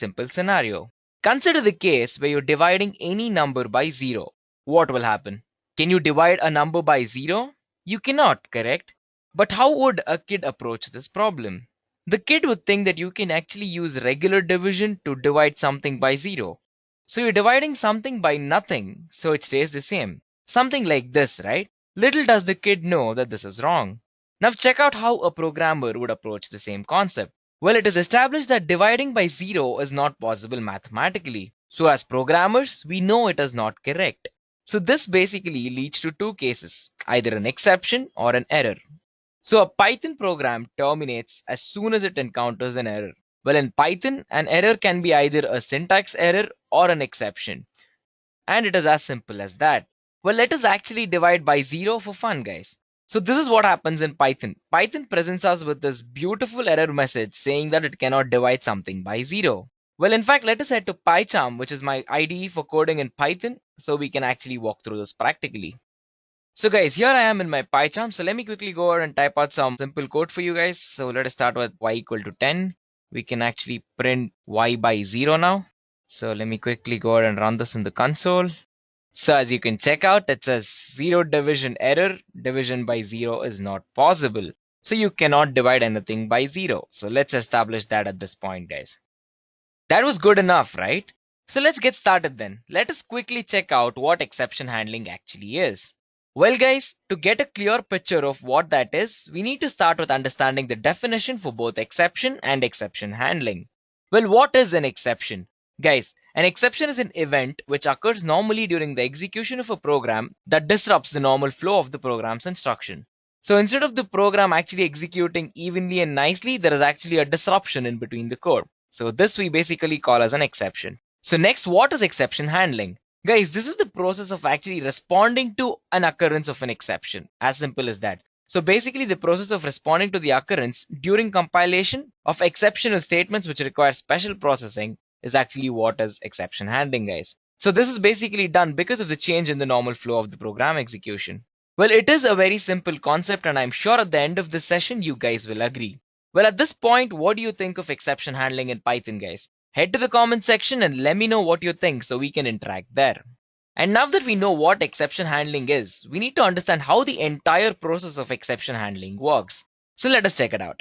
Simple scenario. Consider the case where you're dividing any number by 0. What will happen? Can you divide a number by 0? You cannot, correct? But how would a kid approach this problem? The kid would think that you can actually use regular division to divide something by 0. So you're dividing something by nothing, so it stays the same. Something like this, right? Little does the kid know that this is wrong. Now check out how a programmer would approach the same concept. Well, it is established that dividing by 0 is not possible mathematically. So as programmers, we know it is not correct. So this basically leads to two cases, either an exception or an error. So a Python program terminates as soon as it encounters an error. Well, in Python, an error can be either a syntax error or an exception. And it is as simple as that. Well, let us actually divide by 0 for fun, guys. So this is what happens in Python. Python presents us with this beautiful error message saying that it cannot divide something by 0. Well, in fact, let us head to PyCharm, which is my IDE for coding in Python, so we can actually walk through this practically. So guys, here I am in my PyCharm. So let me quickly go ahead and type out some simple code for you guys. So let us start with y equal to 10. We can actually print y by 0 now. So let me quickly go ahead and run this in the console. So as you can check out, it says 0 division error. Division by 0 is not possible. So you cannot divide anything by 0. So let's establish that at this point, guys. That was good enough, right? So let's get started then. Let us quickly check out what exception handling actually is. Well guys, to get a clear picture of what that is, we need to start with understanding the definition for both exception and exception handling. Well, what is an exception? Guys, an exception is an event which occurs normally during the execution of a program that disrupts the normal flow of the program's instruction. So instead of the program actually executing evenly and nicely, there is actually a disruption in between the code. So this we basically call as an exception. So next, what is exception handling? Guys, this is the process of actually responding to an occurrence of an exception. As simple as that. So basically the process of responding to the occurrence during compilation of exceptional statements which require special processing is actually what is exception handling, guys. So this is basically done because of the change in the normal flow of the program execution. Well, it is a very simple concept and I'm sure at the end of this session you guys will agree. Well, at this point, what do you think of exception handling in Python, guys? Head to the comment section and let me know what you think so we can interact there. And now that we know what exception handling is, we need to understand how the entire process of exception handling works. So let us check it out.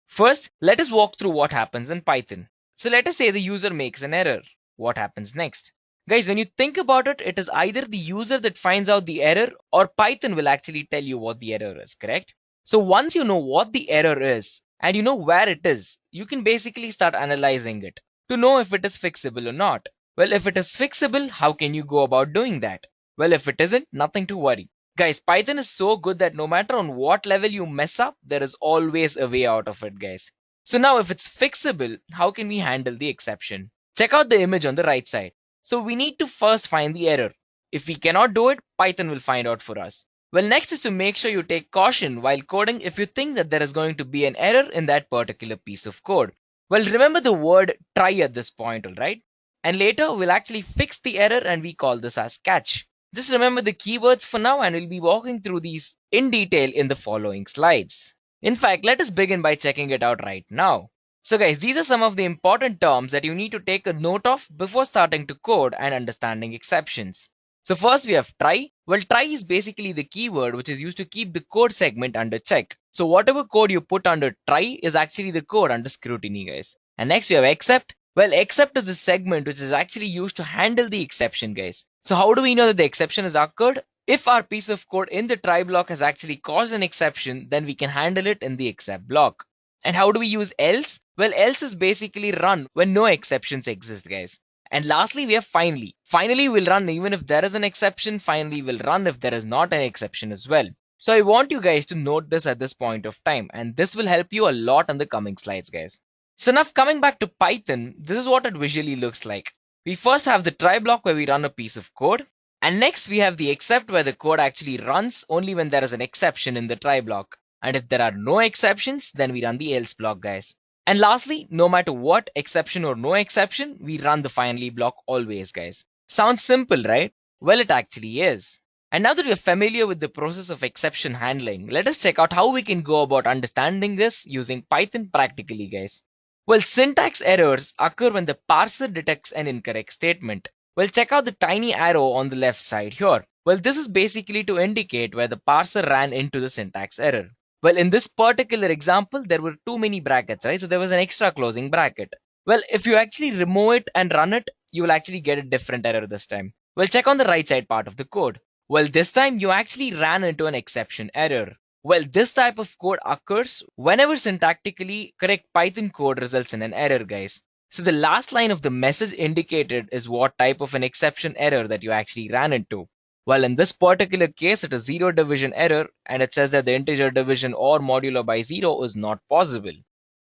First, let us walk through what happens in Python. So let us say the user makes an error. What happens next? Guys, when you think about it, it is either the user that finds out the error or Python will actually tell you what the error is, correct? So once you know what the error is and you know where it is, you can basically start analyzing it to know if it is fixable or not. Well, if it is fixable, how can you go about doing that? Well, if it isn't, nothing to worry. Guys, Python is so good that no matter on what level you mess up, there is always a way out of it, guys. So now if it's fixable, how can we handle the exception? Check out the image on the right side. So we need to first find the error. If we cannot do it, Python will find out for us. Well, next is to make sure you take caution while coding if you think that there is going to be an error in that particular piece of code. Well, remember the word try at this point, alright? And later we'll actually fix the error and we call this as catch. Just remember the keywords for now and we'll be walking through these in detail in the following slides. In fact, let us begin by checking it out right now. So guys, these are some of the important terms that you need to take a note of before starting to code and understanding exceptions. So first we have try. Well, try is basically the keyword which is used to keep the code segment under check. So whatever code you put under try is actually the code under scrutiny, guys. And next we have except. Well, except is the segment which is actually used to handle the exception, guys. So how do we know that the exception has occurred? If our piece of code in the try block has actually caused an exception, then we can handle it in the except block. And how do we use else? Well, else is basically run when no exceptions exist, guys. And lastly, we have finally. Finally will run even if there is an exception. Finally will run if there is not an exception as well. So I want you guys to note this at this point of time, and this will help you a lot on the coming slides, guys. So now coming back to Python, this is what it visually looks like. We first have the try block where we run a piece of code. And next we have the except where the code actually runs only when there is an exception in the try block. And if there are no exceptions, then we run the else block, guys. And lastly, no matter what, exception or no exception, we run the finally block always, guys. Sounds simple, right? Well, it actually is. And now that we are familiar with the process of exception handling, let us check out how we can go about understanding this using Python practically, guys. Well, syntax errors occur when the parser detects an incorrect statement. Well, check out the tiny arrow on the left side here. Well, this is basically to indicate where the parser ran into the syntax error. Well, in this particular example, there were too many brackets, right? So there was an extra closing bracket. Well, if you actually remove it and run it, you will actually get a different error this time. Well, check on the right side part of the code. Well, this time you actually ran into an exception error. Well, this type of code occurs whenever syntactically correct Python code results in an error, guys. So the last line of the message indicated is what type of an exception error that you actually ran into. Well, in this particular case, it is zero division error, and it says that the integer division or modulo by zero is not possible.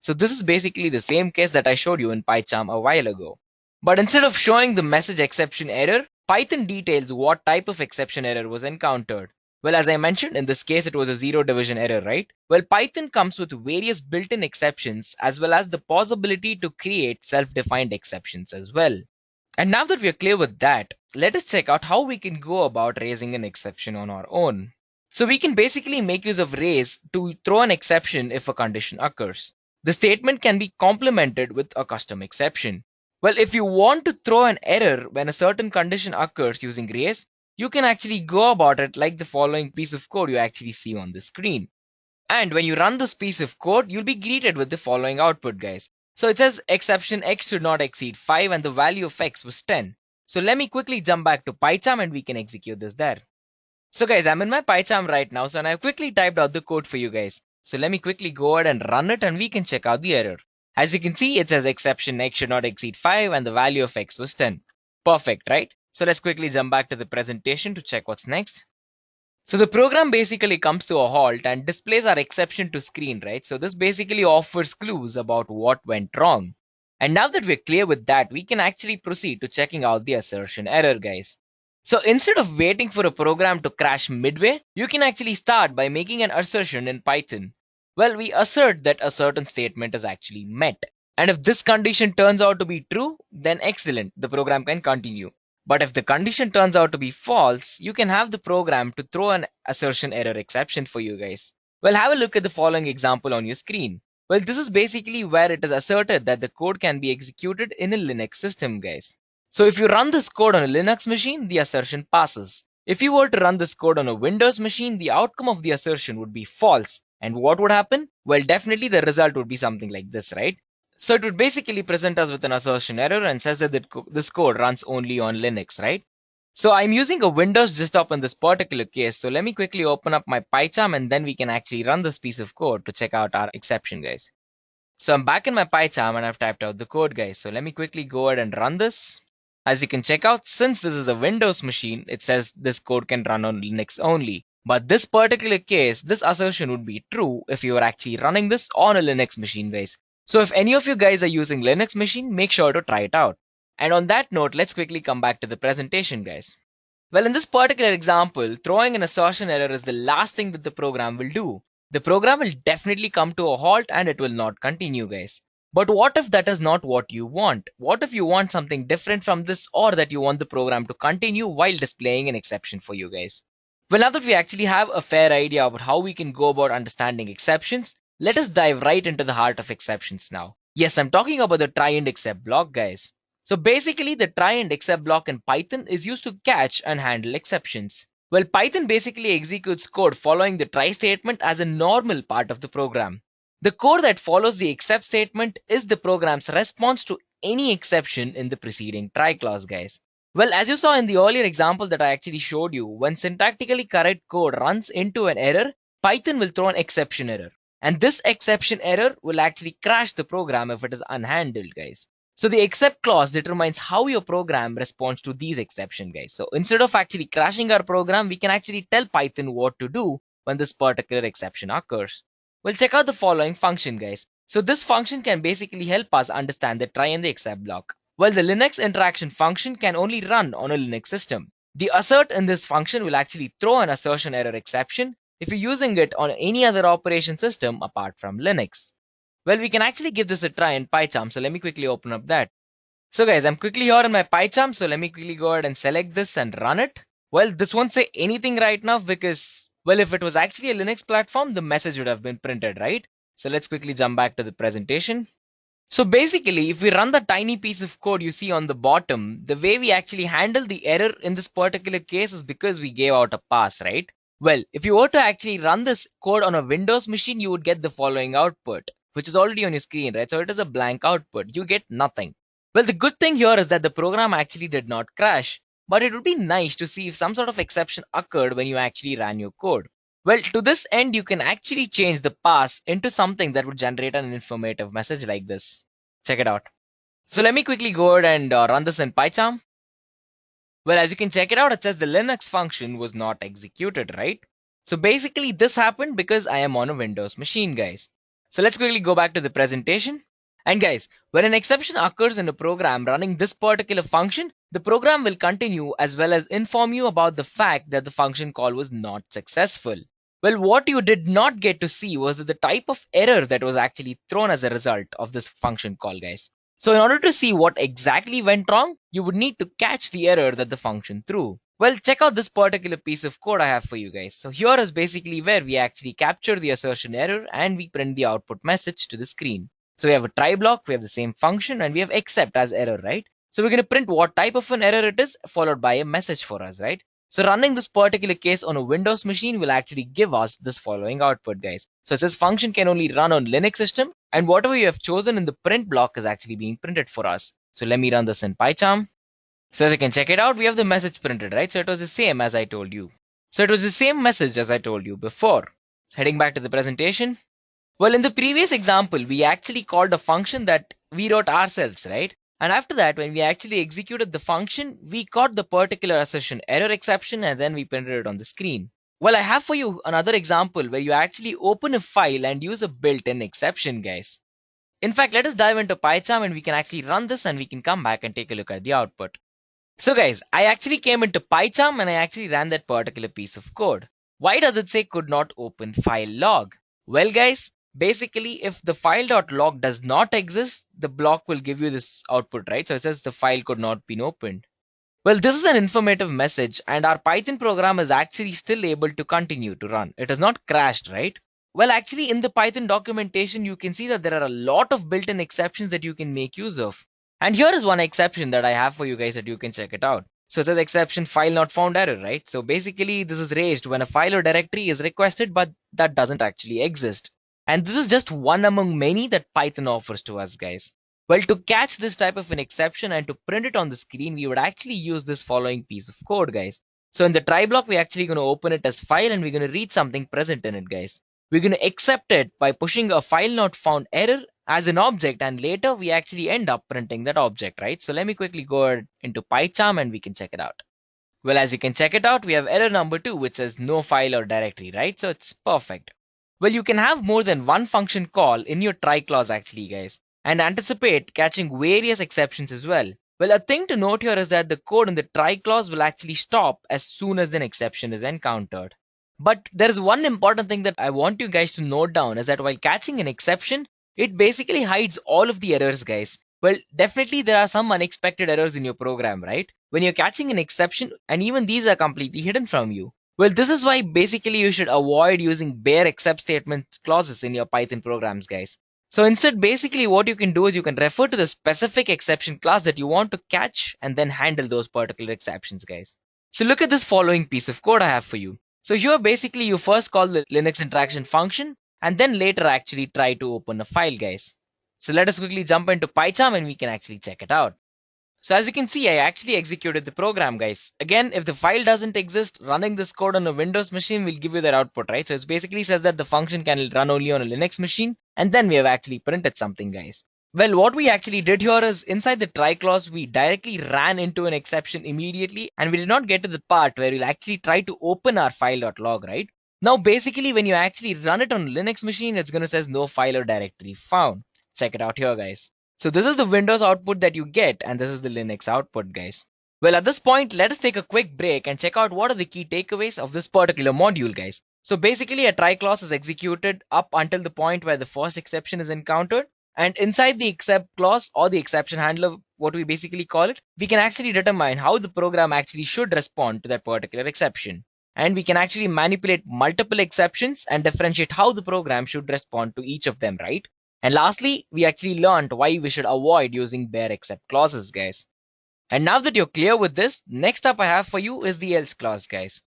So this is basically the same case that I showed you in PyCharm a while ago. But instead of showing the message exception error, Python details what type of exception error was encountered. Well, as I mentioned, in this case, it was a zero division error, right? Well, Python comes with various built-in exceptions as well as the possibility to create self-defined exceptions as well. And now that we are clear with that, let us check out how we can go about raising an exception on our own. So we can basically make use of raise to throw an exception if a condition occurs. The statement can be complemented with a custom exception. Well, if you want to throw an error when a certain condition occurs using raise, you can actually go about it like the following piece of code you actually see on the screen. And when you run this piece of code, you'll be greeted with the following output, guys. So it says exception x should not exceed 5 and the value of x was 10. So let me quickly jump back to PyCharm and we can execute this there. So guys, I'm in my PyCharm right now, so and I've quickly typed out the code for you guys. So let me quickly go ahead and run it and we can check out the error. As you can see, it says exception x should not exceed 5 and the value of x was 10. Perfect, right? So let's quickly jump back to the presentation to check what's next. So the program basically comes to a halt and displays our exception to screen, right? So this basically offers clues about what went wrong. And now that we're clear with that, we can actually proceed to checking out the assertion error, guys. So instead of waiting for a program to crash midway, you can actually start by making an assertion in Python. Well, we assert that a certain statement is actually met. And if this condition turns out to be true, then excellent, the program can continue. But if the condition turns out to be false, you can have the program to throw an assertion error exception for you guys. Well, have a look at the following example on your screen. Well, this is basically where it is asserted that the code can be executed in a Linux system, guys. So if you run this code on a Linux machine, the assertion passes. If you were to run this code on a Windows machine, the outcome of the assertion would be false. And what would happen? Well, definitely the result would be something like this, right? So it would basically present us with an assertion error and says that this code runs only on Linux, right? So I'm using a Windows desktop in this particular case. So let me quickly open up my PyCharm and then we can actually run this piece of code to check out our exception, guys. So I'm back in my PyCharm and I've typed out the code, guys. So let me quickly go ahead and run this. As you can check out, since this is a Windows machine, it says this code can run on Linux only. But this particular case, this assertion would be true if you were actually running this on a Linux machine, guys. So if any of you guys are using Linux machine, make sure to try it out. And on that note, let's quickly come back to the presentation, guys. Well, in this particular example, throwing an assertion error is the last thing that the program will do. The program will definitely come to a halt and it will not continue, guys. But what if that is not what you want? What if you want something different from this, or that you want the program to continue while displaying an exception for you guys? Well, now that we actually have a fair idea about how we can go about understanding exceptions, let us dive right into the heart of exceptions now. Yes, I'm talking about the try and except block, guys. So basically, the try and except block in Python is used to catch and handle exceptions. Well, Python basically executes code following the try statement as a normal part of the program. The code that follows the except statement is the program's response to any exception in the preceding try clause, guys. Well, as you saw in the earlier example that I actually showed you, when syntactically correct code runs into an error, Python will throw an exception error. And this exception error will actually crash the program if it is unhandled, guys. So the except clause determines how your program responds to these exceptions, guys. So instead of actually crashing our program, we can actually tell Python what to do when this particular exception occurs. We'll check out the following function, guys. So this function can basically help us understand the try and the except block. Well, the Linux interaction function can only run on a Linux system. The assert in this function will actually throw an assertion error exception if you're using it on any other operation system apart from Linux. Well, we can actually give this a try in PyCharm, so let me quickly open up that. So guys, I'm quickly here in my PyCharm, so let me quickly go ahead and select this and run it. Well, this won't say anything right now because, well, if it was actually a Linux platform, the message would have been printed, right? So let's quickly jump back to the presentation. So basically, if we run the tiny piece of code you see on the bottom, the way we actually handle the error in this particular case is because we gave out a pass, right? Well, if you were to actually run this code on a Windows machine, you would get the following output, which is already on your screen, right? So it is a blank output. You get nothing. Well, the good thing here is that the program actually did not crash, but it would be nice to see if some sort of exception occurred when you actually ran your code. Well, to this end, you can actually change the pass into something that would generate an informative message like this. Check it out. So let me quickly go ahead and run this in PyCharm. Well, as you can check it out, it says the Linux function was not executed, right? So basically this happened because I am on a Windows machine, guys. So let's quickly go back to the presentation. And guys, when an exception occurs in a program running this particular function, the program will continue as well as inform you about the fact that the function call was not successful. Well, what you did not get to see was the type of error that was actually thrown as a result of this function call, guys. So in order to see what exactly went wrong, you would need to catch the error that the function threw. Well, check out this particular piece of code I have for you guys. So here is basically where we actually capture the assertion error and we print the output message to the screen. So we have a try block, we have the same function, and we have except as error, right? So we're going to print what type of an error it is followed by a message for us, right? So running this particular case on a Windows machine will actually give us this following output, guys. So it says function can only run on Linux system, and whatever you have chosen in the print block is actually being printed for us. So let me run this in PyCharm. So as you can check it out, we have the message printed, right? So it was the same as I told you. So it was the same message as I told you before. So heading back to the presentation. Well, in the previous example, we actually called a function that we wrote ourselves, right? And after that, when we actually executed the function, we caught the particular assertion error exception and then we printed it on the screen. Well, I have for you another example where you actually open a file and use a built-in exception, guys. In fact, let us dive into PyCharm and we can actually run this and we can come back and take a look at the output. So guys, I actually came into PyCharm and I actually ran that particular piece of code. Why does it say could not open file log? Well guys, basically if the file.log does not exist, the block will give you this output, right? So it says the file could not be opened. Well, this is an informative message and our Python program is actually still able to continue to run. It has not crashed, right? Well, actually in the Python documentation, you can see that there are a lot of built-in exceptions that you can make use of. And here is one exception that I have for you guys that you can check it out. So it's the exception file not found error, right? So basically this is raised when a file or directory is requested, but that doesn't actually exist. And this is just one among many that Python offers to us, guys. Well, to catch this type of an exception and to print it on the screen, we would actually use this following piece of code, guys. So in the try block, we're actually going to open it as file and we're going to read something present in it, guys. We're going to accept it by pushing a file not found error as an object, and later we actually end up printing that object, right? So let me quickly go into PyCharm and we can check it out. Well, as you can check it out, we have error number 2, which says no file or directory, right? So it's perfect. Well, you can have more than one function call in your try clause actually, guys, and anticipate catching various exceptions as well. Well, a thing to note here is that the code in the try clause will actually stop as soon as an exception is encountered. But there is one important thing that I want you guys to note down is that while catching an exception, it basically hides all of the errors, guys. Well, definitely there are some unexpected errors in your program, right? When you're catching an exception, and even these are completely hidden from you. Well, this is why basically you should avoid using bare except statement clauses in your Python programs, guys. So instead, basically what you can do is you can refer to the specific exception class that you want to catch and then handle those particular exceptions, guys. So look at this following piece of code I have for you. So here basically you first call the Linux interaction function and then later actually try to open a file, guys. So let us quickly jump into PyCharm and we can actually check it out. So as you can see, I actually executed the program, guys. Again, if the file doesn't exist, running this code on a Windows machine will give you that output, right? So it basically says that the function can run only on a Linux machine, and then we have actually printed something, guys. Well, what we actually did here is inside the try clause, we directly ran into an exception immediately, and we did not get to the part where we'll actually try to open our file.log, right? Now, basically, when you actually run it on a Linux machine, it's going to say no file or directory found. Check it out here, guys. So this is the Windows output that you get, and this is the Linux output, guys. Well, at this point, let us take a quick break and check out what are the key takeaways of this particular module, guys. So basically, a try clause is executed up until the point where the first exception is encountered. And inside the except clause or the exception handler, what we basically call it, we can actually determine how the program actually should respond to that particular exception. And we can actually manipulate multiple exceptions and differentiate how the program should respond to each of them, right? And lastly, we actually learned why we should avoid using bare except clauses, guys. And now that you're clear with this, next up I have for you is the else clause, guys.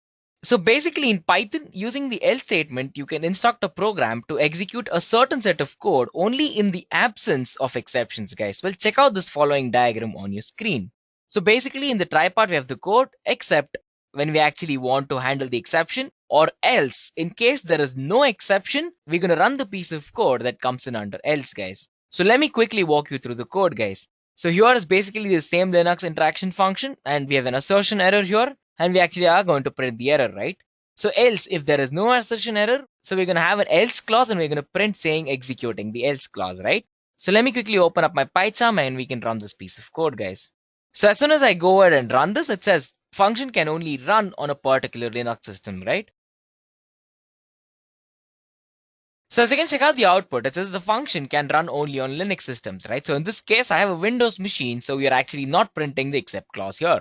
So basically in Python, using the else statement, you can instruct a program to execute a certain set of code only in the absence of exceptions, guys. Well, check out this following diagram on your screen. So basically in the try part, we have the code except when we actually want to handle the exception, or else in case there is no exception, we're going to run the piece of code that comes in under else, guys. So let me quickly walk you through the code, guys. So here is basically the same Linux interaction function, and we have an assertion error here, and we actually are going to print the error, right? So else, if there is no assertion error, so we're going to have an else clause and we're going to print saying executing the else clause, right? So let me quickly open up my PyCharm and we can run this piece of code, guys. So as soon as I go ahead and run this, it says function can only run on a particular Linux system, right? So as you can check out the output, it says the function can run only on Linux systems, right? So in this case, I have a Windows machine, so we are actually not printing the except clause here.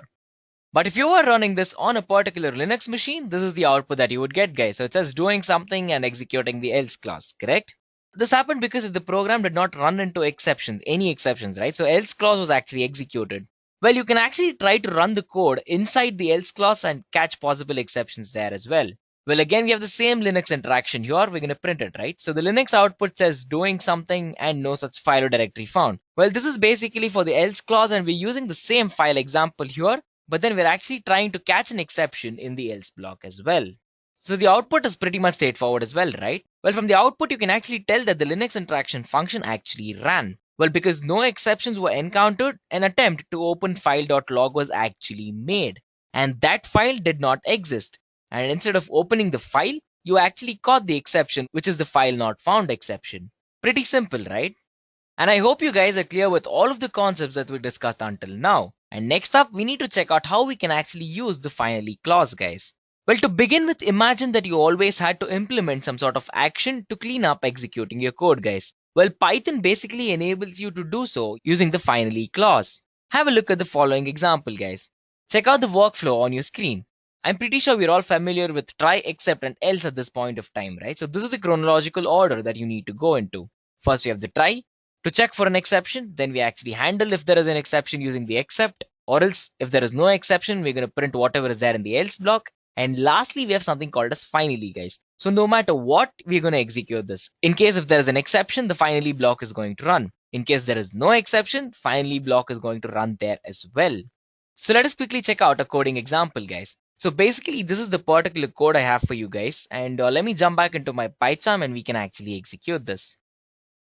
But if you are running this on a particular Linux machine, this is the output that you would get, guys. So it says doing something and executing the else clause, correct? This happened because the program did not run into exceptions, any exceptions, right? So else clause was actually executed. Well, you can actually try to run the code inside the else clause and catch possible exceptions there as well. Well, again, we have the same Linux interaction here. We're going to print it, right? So the Linux output says doing something and no such file or directory found. Well, this is basically for the else clause and we're using the same file example here, but then we're actually trying to catch an exception in the else block as well. So the output is pretty much straightforward as well, right? Well, from the output, you can actually tell that the Linux interaction function actually ran. Well, because no exceptions were encountered, an attempt to open file.log was actually made. And that file did not exist. And instead of opening the file, you actually caught the exception, which is the file not found exception. Pretty simple, right? And I hope you guys are clear with all of the concepts that we discussed until now. And next up, we need to check out how we can actually use the finally clause, guys. Well, to begin with, imagine that you always had to implement some sort of action to clean up executing your code, guys. Well, Python basically enables you to do so using the finally clause. Have a look at the following example, guys. Check out the workflow on your screen. I'm pretty sure we're all familiar with try, except, and else at this point of time, right? So this is the chronological order that you need to go into. First, we have the try to check for an exception. Then we actually handle if there is an exception using the except, or else if there is no exception, we're going to print whatever is there in the else block. And lastly, we have something called as finally, guys. So no matter what, we're going to execute this. In case if there is an exception, the finally block is going to run. In case there is no exception, finally block is going to run there as well. So let us quickly check out a coding example, guys. So basically, this is the particular code I have for you guys. And let me jump back into my PyCharm and we can actually execute this.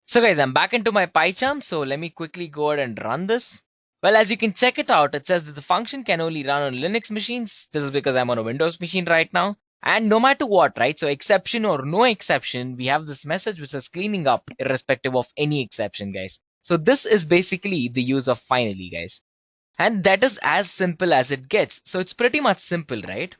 So guys, I'm back into my PyCharm. So let me quickly go ahead and run this. Well, as you can check it out, it says that the function can only run on Linux machines. This is because I'm on a Windows machine right now. And no matter what, right? So exception or no exception, we have this message which is cleaning up irrespective of any exception, guys. So this is basically the use of finally, guys. And that is as simple as it gets. So it's pretty much simple, right?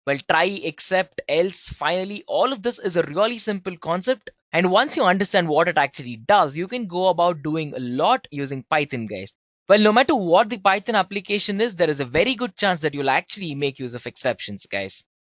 Well, try, except, else, finally, all of this is a really simple concept. And once you understand what it actually does, you can go about doing a lot using Python, guys. Well, no matter what the Python application is, there is a very good chance that you'll actually make use of exceptions, guys.